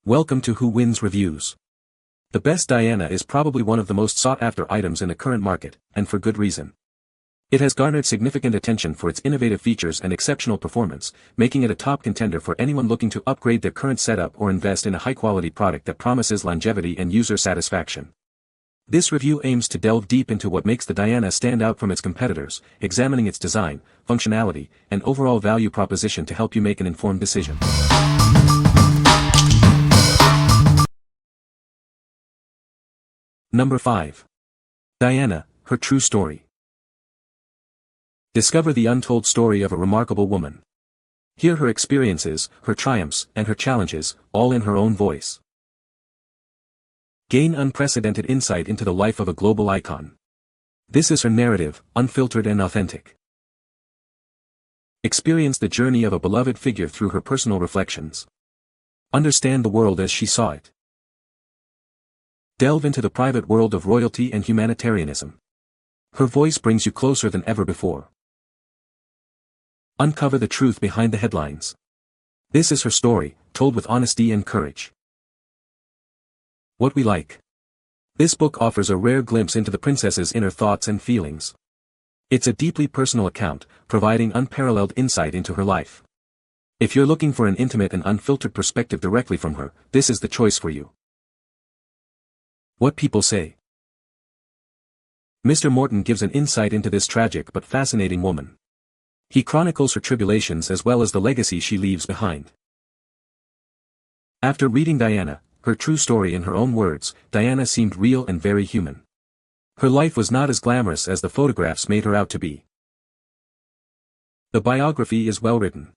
Welcome to Who Wins Reviews. The best Diana is probably one of the most sought-after items in the current market, and for good reason. It has garnered significant attention for its innovative features and exceptional performance, making it a top contender for anyone looking to upgrade their current setup or invest in a high-quality product that promises longevity and user satisfaction. This review aims to delve deep into what makes the Diana stand out from its competitors, examining its design, functionality, and overall value proposition to help you make an informed decision. Number 5. Diana, Her True Story. Discover the untold story of a remarkable woman. Hear her experiences, her triumphs, and her challenges, all in her own voice. Gain unprecedented insight into the life of a global icon. This is her narrative, unfiltered and authentic. Experience the journey of a beloved figure through her personal reflections. Understand the world as she saw it. Delve into the private world of royalty and humanitarianism. Her voice brings you closer than ever before. Uncover the truth behind the headlines. This is her story, told with honesty and courage. What we like. This book offers a rare glimpse into the princess's inner thoughts and feelings. It's a deeply personal account, providing unparalleled insight into her life. If you're looking for an intimate and unfiltered perspective directly from her, this is the choice for you. What people say. Mr. Morton gives an insight into this tragic but fascinating woman. He chronicles her tribulations as well as the legacy she leaves behind. After reading Diana, Her True Story in her own words, Diana seemed real and very human. Her life was not as glamorous as the photographs made her out to be. The biography is well written.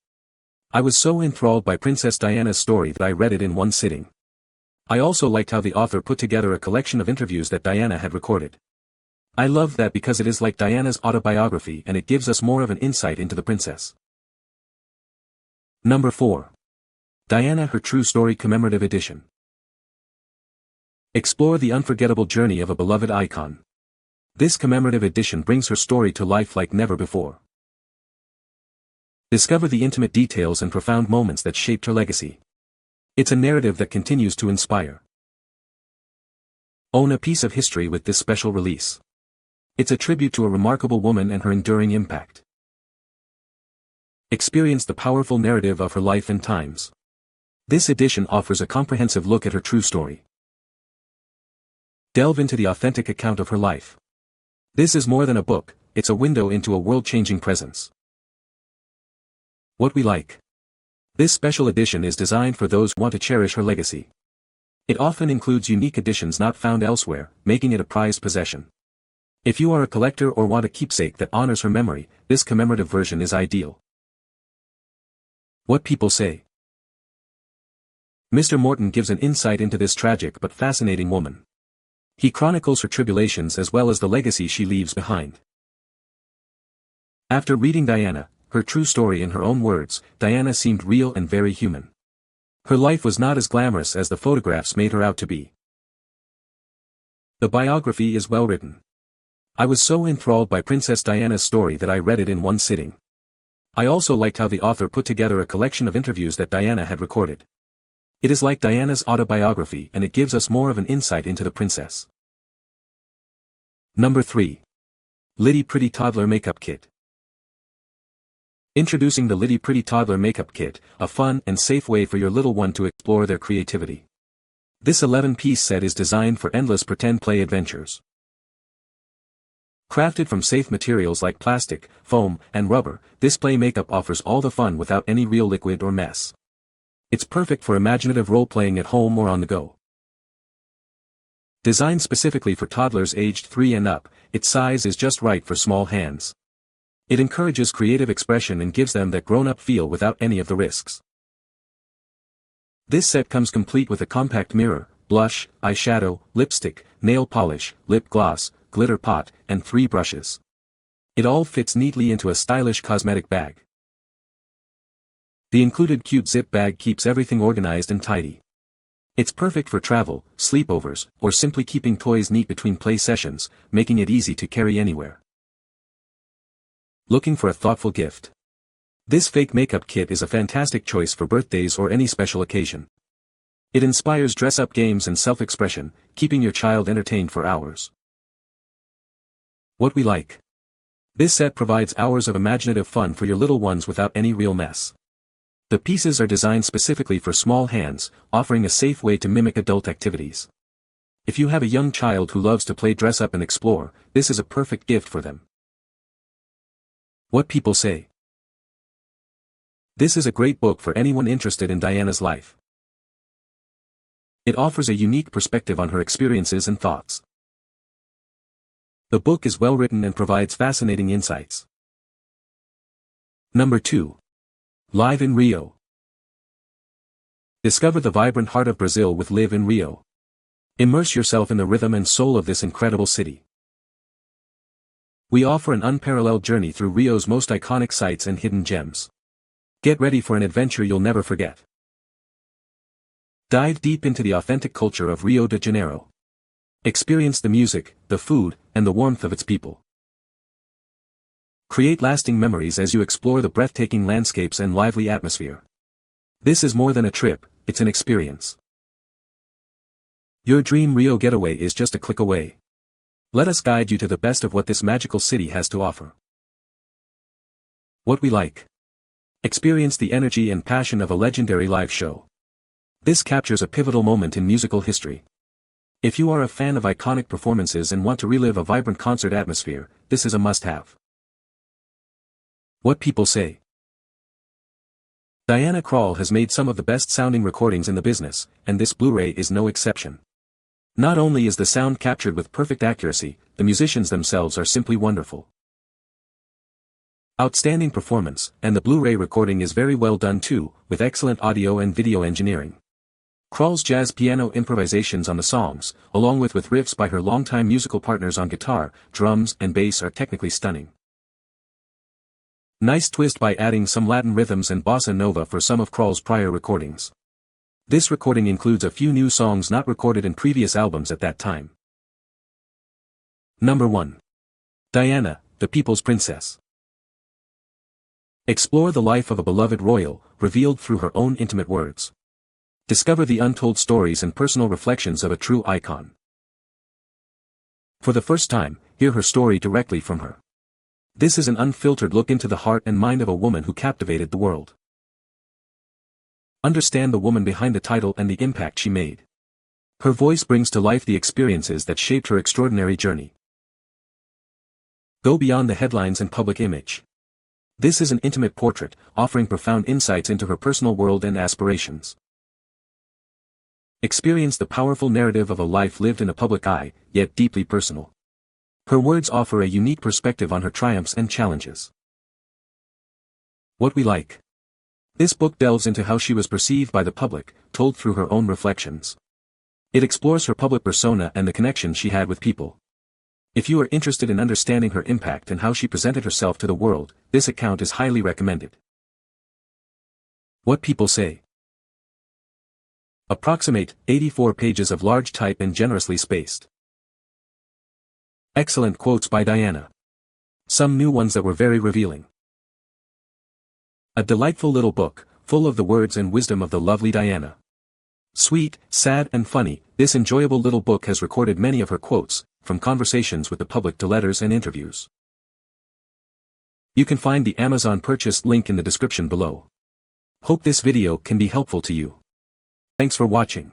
I was so enthralled by Princess Diana's story that I read it in one sitting. I also liked how the author put together a collection of interviews that Diana had recorded. I loved that because it is like Diana's autobiography and it gives us more of an insight into the princess. Number 4. Diana Her True Story Commemorative Edition. Explore the unforgettable journey of a beloved icon. This commemorative edition brings her story to life like never before. Discover the intimate details and profound moments that shaped her legacy. It's a narrative that continues to inspire. Own a piece of history with this special release. It's a tribute to a remarkable woman and her enduring impact. Experience the powerful narrative of her life and times. This edition offers a comprehensive look at her true story. Delve into the authentic account of her life. This is more than a book, it's a window into a world-changing presence. What we like. This special edition is designed for those who want to cherish her legacy. It often includes unique editions not found elsewhere, making it a prized possession. If you are a collector or want a keepsake that honors her memory, this commemorative version is ideal. What people say. Mr. Morton gives an insight into this tragic but fascinating woman. He chronicles her tribulations as well as the legacy she leaves behind. After reading Diana, Her True Story in her own words, Diana seemed real and very human. Her life was not as glamorous as the photographs made her out to be. The biography is well written. I was so enthralled by Princess Diana's story that I read it in one sitting. I also liked how the author put together a collection of interviews that Diana had recorded. It is like Diana's autobiography and it gives us more of an insight into the princess. Number 3. Litti Pritti Toddler Makeup Kit. Introducing the Litti Pritti Toddler Makeup Kit, a fun and safe way for your little one to explore their creativity. This 11-piece set is designed for endless pretend play adventures. Crafted from safe materials like plastic, foam, and rubber, this play makeup offers all the fun without any real liquid or mess. It's perfect for imaginative role-playing at home or on the go. Designed specifically for toddlers aged 3 and up, its size is just right for small hands. It encourages creative expression and gives them that grown-up feel without any of the risks. This set comes complete with a compact mirror, blush, eyeshadow, lipstick, nail polish, lip gloss, glitter pot, and 3 brushes. It all fits neatly into a stylish cosmetic bag. The included cute zip bag keeps everything organized and tidy. It's perfect for travel, sleepovers, or simply keeping toys neat between play sessions, making it easy to carry anywhere. Looking for a thoughtful gift? This fake makeup kit is a fantastic choice for birthdays or any special occasion. It inspires dress-up games and self-expression, keeping your child entertained for hours. What we like. This set provides hours of imaginative fun for your little ones without any real mess. The pieces are designed specifically for small hands, offering a safe way to mimic adult activities. If you have a young child who loves to play dress-up and explore, this is a perfect gift for them. What people say. This is a great book for anyone interested in Diana's life. It offers a unique perspective on her experiences and thoughts. The book is well written and provides fascinating insights. Number 2. Live in Rio. Discover the vibrant heart of Brazil with Live in Rio. Immerse yourself in the rhythm and soul of this incredible city. We offer an unparalleled journey through Rio's most iconic sites and hidden gems. Get ready for an adventure you'll never forget. Dive deep into the authentic culture of Rio de Janeiro. Experience the music, the food, and the warmth of its people. Create lasting memories as you explore the breathtaking landscapes and lively atmosphere. This is more than a trip, it's an experience. Your dream Rio getaway is just a click away. Let us guide you to the best of what this magical city has to offer. What we like. Experience the energy and passion of a legendary live show. This captures a pivotal moment in musical history. If you are a fan of iconic performances and want to relive a vibrant concert atmosphere, this is a must-have. What people say. Diana Krall has made some of the best-sounding recordings in the business, and this Blu-ray is no exception. Not only is the sound captured with perfect accuracy, the musicians themselves are simply wonderful. Outstanding performance, and the Blu-ray recording is very well done too, with excellent audio and video engineering. Krall's jazz piano improvisations on the songs, along with riffs by her longtime musical partners on guitar, drums, and bass are technically stunning. Nice twist by adding some Latin rhythms and bossa nova for some of Krall's prior recordings. This recording includes a few new songs not recorded in previous albums at that time. Number 1. Diana, the People's Princess. Explore the life of a beloved royal, revealed through her own intimate words. Discover the untold stories and personal reflections of a true icon. For the first time, hear her story directly from her. This is an unfiltered look into the heart and mind of a woman who captivated the world. Understand the woman behind the title and the impact she made. Her voice brings to life the experiences that shaped her extraordinary journey. Go beyond the headlines and public image. This is an intimate portrait, offering profound insights into her personal world and aspirations. Experience the powerful narrative of a life lived in a public eye, yet deeply personal. Her words offer a unique perspective on her triumphs and challenges. What we like. This book delves into how she was perceived by the public, told through her own reflections. It explores her public persona and the connection she had with people. If you are interested in understanding her impact and how she presented herself to the world, this account is highly recommended. What people say. Approximate 84 pages of large type and generously spaced. Excellent quotes by Diana. Some new ones that were very revealing. A delightful little book, full of the words and wisdom of the lovely Diana. Sweet, sad and funny, this enjoyable little book has recorded many of her quotes, from conversations with the public to letters and interviews. You can find the Amazon purchase link in the description below. Hope this video can be helpful to you. Thanks for watching.